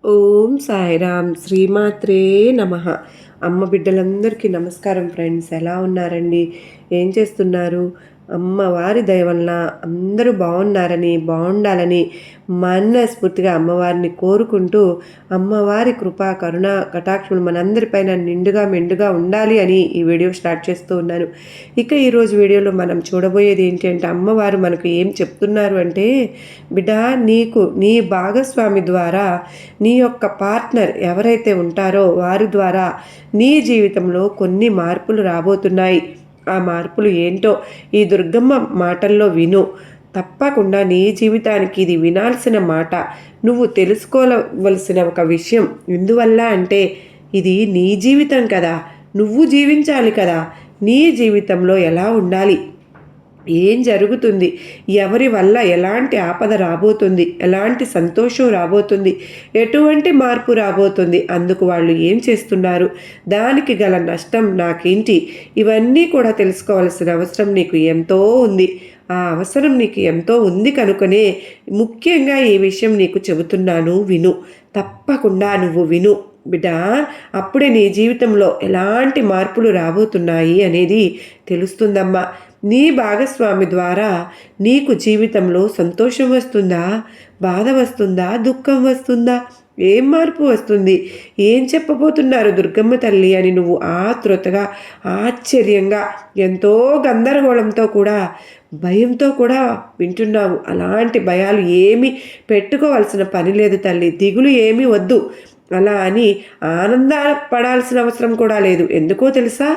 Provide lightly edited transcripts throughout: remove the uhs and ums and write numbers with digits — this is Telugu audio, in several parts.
ఓం సాయిరామ్ శ్రీమాత్రే నమః. అమ్మ బిడ్డలందరికీ నమస్కారం ఫ్రెండ్స్. ఎలా ఉన్నారండి? ఏం చేస్తున్నారు? అమ్మవారి దయ వలన అందరూ బాగుండాలని మనస్ఫూర్తిగా అమ్మవారిని కోరుకుంటూ, అమ్మవారి కృపా కరుణ కటాక్షములు మనందరిపైన నిండుగా మెండుగా ఉండాలి అని ఈ వీడియో స్టార్ట్ చేస్తూ ఉన్నాను. ఇక ఈరోజు వీడియోలో మనం చూడబోయేది ఏంటి అంటే, అమ్మవారు మనకు ఏం చెప్తున్నారు అంటే, బిడ్డ, నీకు నీ భాగస్వామి ద్వారా, నీ యొక్క పార్ట్నర్ ఎవరైతే ఉంటారో వారి ద్వారా నీ జీవితంలో కొన్ని మార్పులు రాబోతున్నాయి. ఆ మార్పులు ఏంటో ఈ దుర్గమ్మ మాటల్లో విను. తప్పకుండా నీ జీవితానికి ఇది వినాల్సిన మాట. నువ్వు తెలుసుకోవలసిన ఒక విషయం. ఎందువల్ల అంటే, ఇది నీ జీవితం కదా, నువ్వు జీవించాలి కదా. నీ జీవితంలో ఎలా ఉండాలి, ఏం జరుగుతుంది, ఎవరి వల్ల ఎలాంటి ఆపద రాబోతుంది, ఎలాంటి సంతోషం రాబోతుంది, ఎటువంటి మార్పు రాబోతుంది, అందుకు వాళ్ళు ఏం చేస్తున్నారు, దానికి గల నష్టం నాకేంటి, ఇవన్నీ కూడా తెలుసుకోవాల్సిన అవసరం నీకు ఎంతో ఉంది. ఆ అవసరం నీకు ఎంతో ఉంది కనుకనే ముఖ్యంగా ఈ విషయం నీకు చెబుతున్నాను, విను. తప్పకుండా నువ్వు విను బిడ్డ. అప్పుడే నీ జీవితంలో ఎలాంటి మార్పులు రాబోతున్నాయి అనేది తెలుస్తుందమ్మా. నీ భాగస్వామి ద్వారా నీకు జీవితంలో సంతోషం వస్తుందా, బాధ వస్తుందా, దుఃఖం వస్తుందా, ఏం మార్పు వస్తుంది, ఏం చెప్పబోతున్నారు దుర్గమ్మ తల్లి అని నువ్వు ఆతృతగా, ఆశ్చర్యంగా, ఎంతో గందరగోళంతో కూడా, భయంతో కూడా వింటున్నావు. అలాంటి భయాలు ఏమీ పెట్టుకోవాల్సిన పని లేదు తల్లి. దిగులు ఏమీ వద్దు. అలా అని ఆనందపడాల్సిన అవసరం కూడా లేదు. ఎందుకో తెలుసా?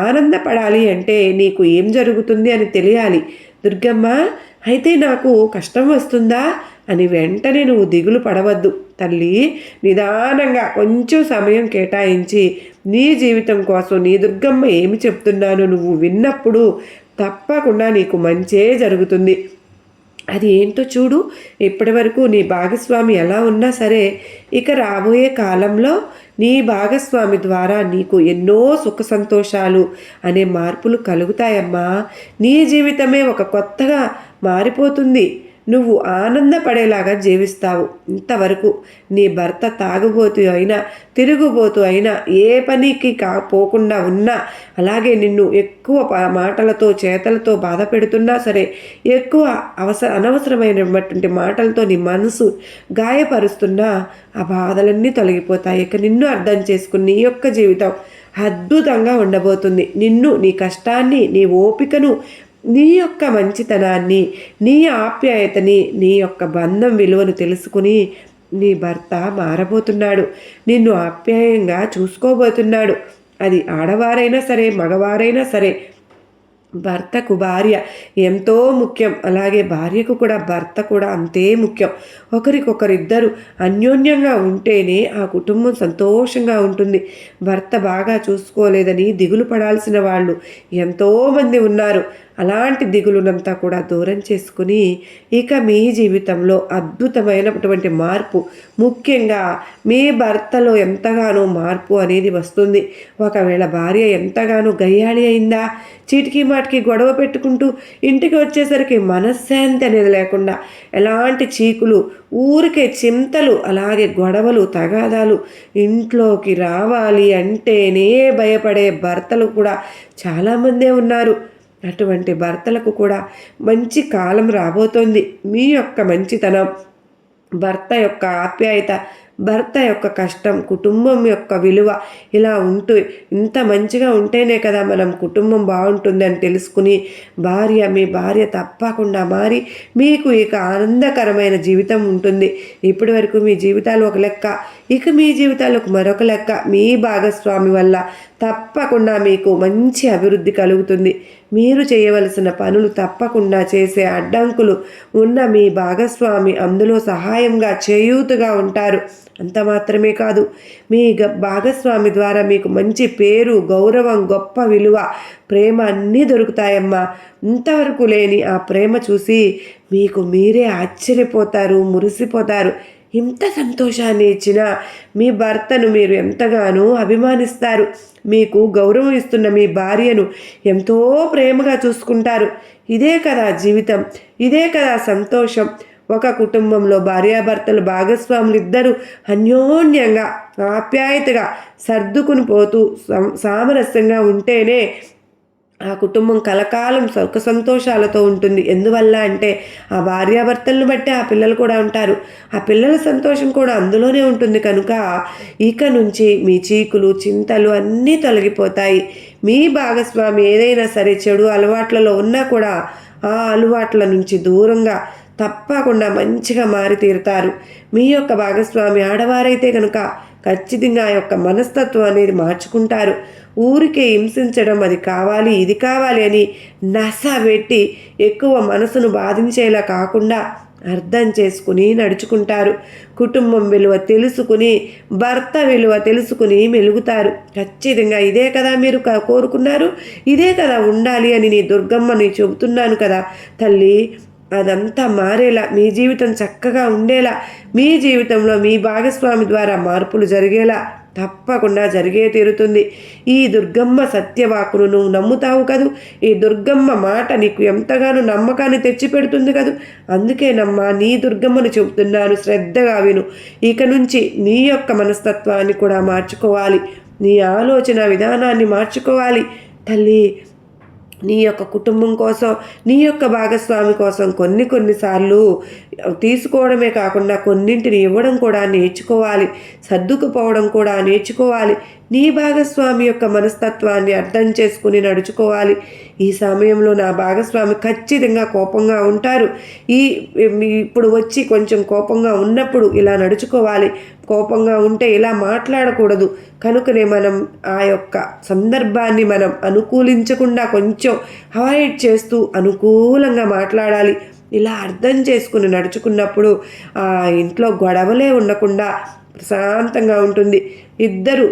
ఆనందపడాలి అంటే నీకు ఏం జరుగుతుంది అని తెలియాలి. దుర్గమ్మ, అయితే నాకు కష్టం వస్తుందా అని వెంటనే నువ్వు దిగులు పడవద్దు తల్లి. నిదానంగా కొంచెం సమయం కేటాయించి నీ జీవితం కోసం నీ దుర్గమ్మ ఏమి చెప్తున్నానో నువ్వు విన్నప్పుడు తప్పకుండా నీకు మంచే జరుగుతుంది. అది ఏంటో చూడు. ఇప్పటి వరకు నీ భాగస్వామి ఎలా ఉన్నా సరే, ఇక రాబోయే కాలంలో నీ భాగస్వామి ద్వారా నీకు ఎన్నో సుఖ సంతోషాలు అనే మార్పులు కలుగుతాయమ్మా. నీ జీవితమే ఒక కొత్తగా మారిపోతుంది. నువ్వు ఆనందపడేలాగా జీవిస్తావు. ఇంతవరకు నీ భర్త తాగుబోతు అయినా, తిరుగుబోతు అయినా, ఏ పనికి పోకుండా ఉన్నా, అలాగే నిన్ను ఎక్కువ మాటలతో చేతలతో బాధ పెడుతున్నా సరే, ఎక్కువ అనవసరమైనటువంటి మాటలతో నీ మనసు గాయపరుస్తున్నా ఆ బాధలన్నీ తొలగిపోతాయి. ఇక నిన్ను అర్థం చేసుకుని నీ యొక్క జీవితం అద్భుతంగా ఉండబోతుంది. నిన్ను, నీ కష్టాన్ని, నీ ఓపికను, నీ యొక్క మంచితనాన్ని, నీ ఆప్యాయతని, నీ యొక్క బంధం విలువను తెలుసుకుని నీ భర్త మారబోతున్నాడు. నిన్ను ఆప్యాయంగా చూసుకోబోతున్నాడు. అది ఆడవారైనా సరే, మగవారైనా సరే, భర్తకు భార్య ఎంతో ముఖ్యం. అలాగే భార్యకు కూడా భర్త కూడా అంతే ముఖ్యం. ఒకరికొకరిద్దరు అన్యోన్యంగా ఉంటేనే ఆ కుటుంబం సంతోషంగా ఉంటుంది. భర్త బాగా చూసుకోలేదని దిగులు పడాల్సిన వాళ్ళు ఎంతోమంది ఉన్నారు. అలాంటి దిగులునంతా కూడా దూరం చేసుకుని ఇక మీ జీవితంలో అద్భుతమైనటువంటి మార్పు, ముఖ్యంగా మీ భర్తలో ఎంతగానో మార్పు అనేది వస్తుంది. ఒకవేళ భార్య ఎంతగానో గయ్యాళి అయిందా, చీటికి మాటికి గొడవ పెట్టుకుంటూ ఇంటికి వచ్చేసరికి మనశ్శాంతి అనేది లేకుండా, ఎలాంటి చీకులు, ఊరికే చింతలు, అలాగే గొడవలు, తగాదాలు, ఇంట్లోకి రావాలి అంటేనే భయపడే భర్తలు కూడా చాలామందే ఉన్నారు. అటువంటి భర్తలకు కూడా మంచి కాలం రాబోతోంది. మీ యొక్క మంచితనం, భర్త యొక్క ఆప్యాయత, భర్త యొక్క కష్టం, కుటుంబం యొక్క విలువ ఇలా ఉంటూ ఇంత మంచిగా ఉంటేనే కదా మనం కుటుంబం బాగుంటుంది అని తెలుసుకుని మీ భార్య తప్పకుండా మారి మీకు ఇక ఆనందకరమైన జీవితం ఉంటుంది. ఇప్పటి వరకు మీ జీవితాలు ఒక లెక్క, ఇక మీ జీవితాలకు మరొక లెక్క. మీ భాగస్వామి వల్ల తప్పకుండా మీకు మంచి అభివృద్ధి కలుగుతుంది. మీరు చేయవలసిన పనులు తప్పకుండా చేసే అడ్డంకులు ఉన్న మీ భాగస్వామి అందులో సహాయంగా, చేయూతగా ఉంటారు. అంత మాత్రమే కాదు, మీ భాగస్వామి ద్వారా మీకు మంచి పేరు, గౌరవం, గొప్ప విలువ, ప్రేమ అన్నీ దొరుకుతాయమ్మా. ఇంతవరకు లేని ఆ ప్రేమ చూసి మీకు మీరే ఆశ్చర్యపోతారు, మురిసిపోతారు. ఇంత సంతోషాన్ని ఇచ్చిన మీ భర్తను మీరు ఎంతగానో అభిమానిస్తారు. మీకు గౌరవం ఇస్తున్న మీ భార్యను ఎంతో ప్రేమగా చూసుకుంటారు. ఇదే కదా జీవితం, ఇదే కదా సంతోషం. ఒక కుటుంబంలో భార్యాభర్తలు భాగస్వాములు ఇద్దరు అన్యోన్యంగా ఆప్యాయతగా సర్దుకుని పోతూ సామరస్యంగా ఉంటేనే ఆ కుటుంబం కలకాలం సుఖ సంతోషాలతో ఉంటుంది. ఎందువల్ల అంటే ఆ భార్యాభర్తలను బట్టి ఆ పిల్లలు కూడా ఉంటారు. ఆ పిల్లల సంతోషం కూడా అందులోనే ఉంటుంది. కనుక ఇక నుంచి మీ చీకులు చింతలు అన్నీ తొలగిపోతాయి. మీ భాగస్వామి ఏదైనా సరే చెడు అలవాట్లలో ఉన్నా కూడా ఆ అలవాట్ల నుంచి దూరంగా తప్పకుండా మంచిగా మారి తీరుతారు. మీ యొక్క భాగస్వామి ఆడవారైతే కనుక ఖచ్చితంగా ఆ యొక్క మనస్తత్వం అనేది మార్చుకుంటారు. ఊరికే హింసించడం, అది కావాలి ఇది కావాలి అని నస పెట్టి ఎక్కువ మనసును బాధించేలా కాకుండా అర్థం చేసుకుని నడుచుకుంటారు. కుటుంబం విలువ తెలుసుకుని, భర్త విలువ తెలుసుకుని మెలుగుతారు. ఖచ్చితంగా ఇదే కదా మీరు కోరుకున్నారు, ఇదే కదా ఉండాలి అని నీ దుర్గమ్మని చెబుతున్నాను కదా తల్లి. అదంతా మారేలా, మీ జీవితం చక్కగా ఉండేలా, మీ జీవితంలో మీ భాగస్వామి ద్వారా మార్పులు జరిగేలా తప్పకుండా జరిగే తీరుతుంది. ఈ దుర్గమ్మ సత్యవాకును నువ్వు నమ్ముతావు కదూ. ఈ దుర్గమ్మ మాట నీకు ఎంతగానో నమ్మకాన్ని తెచ్చిపెడుతుంది కదూ. అందుకేనమ్మా నీ దుర్గమ్మను చెబుతున్నాను, శ్రద్ధగా విను. ఇక నుంచి నీ యొక్క మనస్తత్వాన్ని కూడా మార్చుకోవాలి, నీ ఆలోచన విధానాన్ని మార్చుకోవాలి తల్లి. నీ యొక్క కుటుంబం కోసం, నీ యొక్క భాగస్వామి కోసం కొన్నిసార్లు తీసుకోవడమే కాకుండా కొన్నింటిని ఇవ్వడం కూడా నేర్చుకోవాలి, సర్దుకుపోవడం కూడా నేర్చుకోవాలి. నీ భాగస్వామి యొక్క మనస్తత్వాన్ని అర్థం చేసుకుని నడుచుకోవాలి. ఈ సమయంలో నా భాగస్వామి ఖచ్చితంగా కోపంగా ఉంటారు. ఇప్పుడు వచ్చి కొంచెం కోపంగా ఉన్నప్పుడు ఇలా నడుచుకోవాలి. కోపంగా ఉంటే ఇలా మాట్లాడకూడదు. కనుకనే మనం ఆ యొక్క సందర్భాన్ని మనం అనుకూలించకుండా కొంచెం అవాయిడ్ చేస్తూ అనుకూలంగా మాట్లాడాలి. ఇలా అర్థం చేసుకుని నడుచుకున్నప్పుడు ఆ ఇంట్లో గొడవలే ఉండకుండా ప్రశాంతంగా ఉంటుంది. ఇద్దరు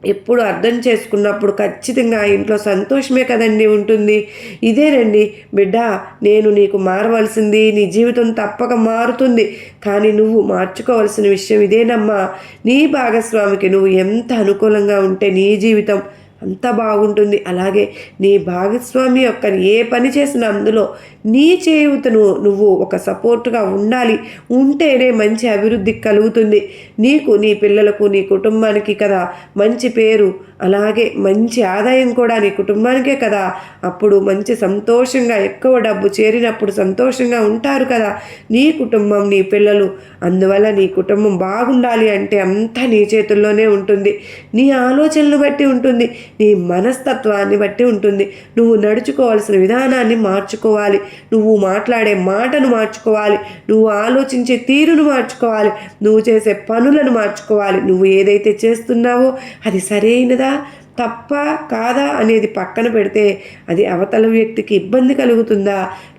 ఎప్పుడు అర్థం చేసుకున్నప్పుడు ఖచ్చితంగా ఆ ఇంట్లో సంతోషమే కదండి ఉంటుంది. ఇదేనండి బిడ్డ, నేను నీకు మారవలసింది, నీ జీవితం తప్పక మారుతుంది. కానీ నువ్వు మార్చుకోవాల్సిన విషయం ఇదేనమ్మా. నీ భాగస్వామికి నువ్వు ఎంత అనుకూలంగా ఉంటే నీ జీవితం అంత బాగుంటుంది. అలాగే నీ భాగస్వామి యొక్క ఏ పని చేసినా అందులో నీ చేయూతను నువ్వు ఒక సపోర్ట్గా ఉండాలి. ఉంటేనే మంచి అభివృద్ధి కలుగుతుంది. నీకు, నీ పిల్లలకు, నీ కుటుంబానికి కదా మంచి పేరు, అలాగే మంచి ఆదాయం కూడా నీ కుటుంబానికే కదా. అప్పుడు మంచి సంతోషంగా, ఎక్కువ డబ్బు చేరినప్పుడు సంతోషంగా ఉంటారు కదా నీ కుటుంబం, నీ పిల్లలు. అందువల్ల నీ కుటుంబం బాగుండాలి అంటే అంతా నీ చేతుల్లోనే ఉంటుంది. నీ ఆలోచనలు బట్టి ఉంటుంది, నీ మనస్తత్వాన్ని బట్టి ఉంటుంది. నువ్వు నడుచుకోవాల్సిన విధానాన్ని మార్చుకోవాలి, నువ్వు మాట్లాడే మాటను మార్చుకోవాలి, నువ్వు ఆలోచించే తీరును మార్చుకోవాలి, నువ్వు చేసే పనులను మార్చుకోవాలి. నువ్వు ఏదైతే చేస్తున్నావో అది సరైనదా తప్ప కాదా అనేది పక్కన పెడితే అది అవతల వ్యక్తికి ఇబ్బంది కలుగుతుందా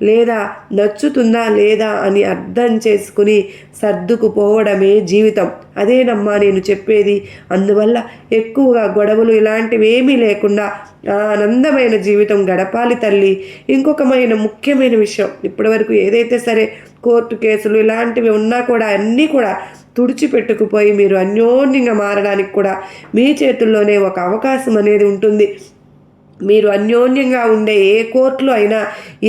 లేదా నచ్చుతుందా లేదా అని అర్థం చేసుకుని సర్దుకుపోవడమే జీవితం. అదేనమ్మా నేను చెప్పేది. అందువల్ల ఎక్కువగా గొడవలు ఇలాంటివి ఏమీ లేకుండా ఆనందమైన జీవితం గడపాలి తల్లి. ముఖ్యమైన విషయం, ఇప్పటివరకు ఏదైతే సరే కోర్టు కేసులు ఇలాంటివి ఉన్నా కూడా అన్నీ కూడా తుడిచిపెట్టుకుపోయి మీరు అన్యోన్యంగా మారడానికి కూడా మీ చేతుల్లోనే ఒక అవకాశం అనేది ఉంటుంది. మీరు అన్యోన్యంగా ఉండే ఏ కోర్టులో అయినా,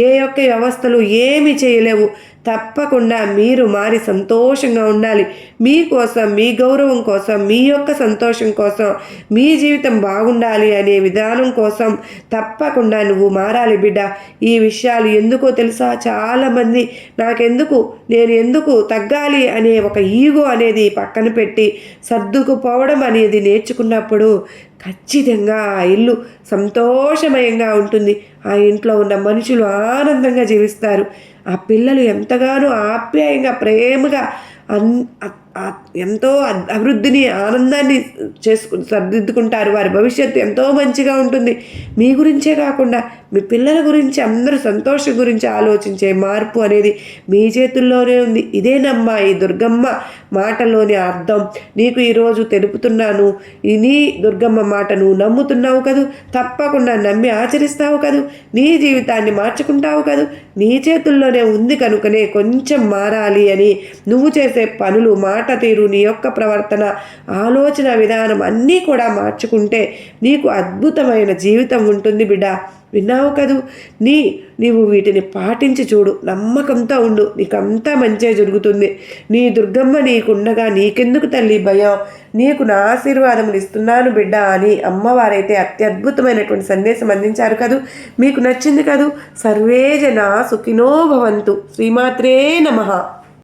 ఏ యొక్క వ్యవస్థలు ఏమి చేయలేవు. తప్పకుండా మీరు మారి సంతోషంగా ఉండాలి. మీకోసం, మీ గౌరవం కోసం, మీ యొక్క సంతోషం కోసం, మీ జీవితం బాగుండాలి అనే విధానం కోసం తప్పకుండా నువ్వు మారాలి బిడ్డ. ఈ విషయాలు ఎందుకో తెలుసా, చాలామంది నేను ఎందుకు తగ్గాలి అనే ఒక ఈగో అనేది పక్కన పెట్టి సర్దుకుపోవడం అనేది నేర్చుకున్నప్పుడు ఖచ్చితంగా ఆ ఇల్లు సంతోషమయంగా ఉంటుంది. ఆ ఇంట్లో ఉన్న మనుషులు ఆనందంగా జీవిస్తారు. ఆ పిల్లలు ఎంతగానో ఆప్యాయంగా, ప్రేమగా ఎంతో అభివృద్ధిని, ఆనందాన్ని సర్దిద్దుకుంటారు. వారి భవిష్యత్తు ఎంతో మంచిగా ఉంటుంది. మీ గురించే కాకుండా మీ పిల్లల గురించి, అందరూ సంతోషం గురించి ఆలోచించే మార్పు అనేది మీ చేతుల్లోనే ఉంది. ఇదేనమ్మా ఈ దుర్గమ్మ మాటలోని అర్థం. నీకు ఈరోజు తెలుపుతున్నాను. నీ దుర్గమ్మ మాట నువ్వు నమ్ముతున్నావు కదూ, తప్పకుండా నమ్మి ఆచరిస్తావు కదూ, నీ జీవితాన్ని మార్చుకుంటావు కదూ. నీ చేతుల్లోనే ఉంది కనుకనే కొంచెం మారాలి అని నువ్వు చేసే పనులు, మాట తీరు, నీ యొక్క ప్రవర్తన, ఆలోచన విధానం అన్నీ కూడా మార్చుకుంటే నీకు అద్భుతమైన జీవితం ఉంటుంది బిడ్డ. విన్నావు కదూ, నీవు వీటిని పాటించి చూడు, నమ్మకంతో ఉండు, నీకంతా మంచే జరుగుతుంది. నీ దుర్గమ్మ నీకుండగా నీకెందుకు తల్లి భయం, నీకు నా ఆశీర్వాదములు ఇస్తున్నాను బిడ్డ అని అమ్మవారైతే అత్యద్భుతమైనటువంటి సందేశం అందించారు కదూ. మీకు నచ్చింది కదూ. సర్వే జన సుఖినో భవంతు. శ్రీమాత్రే నమః.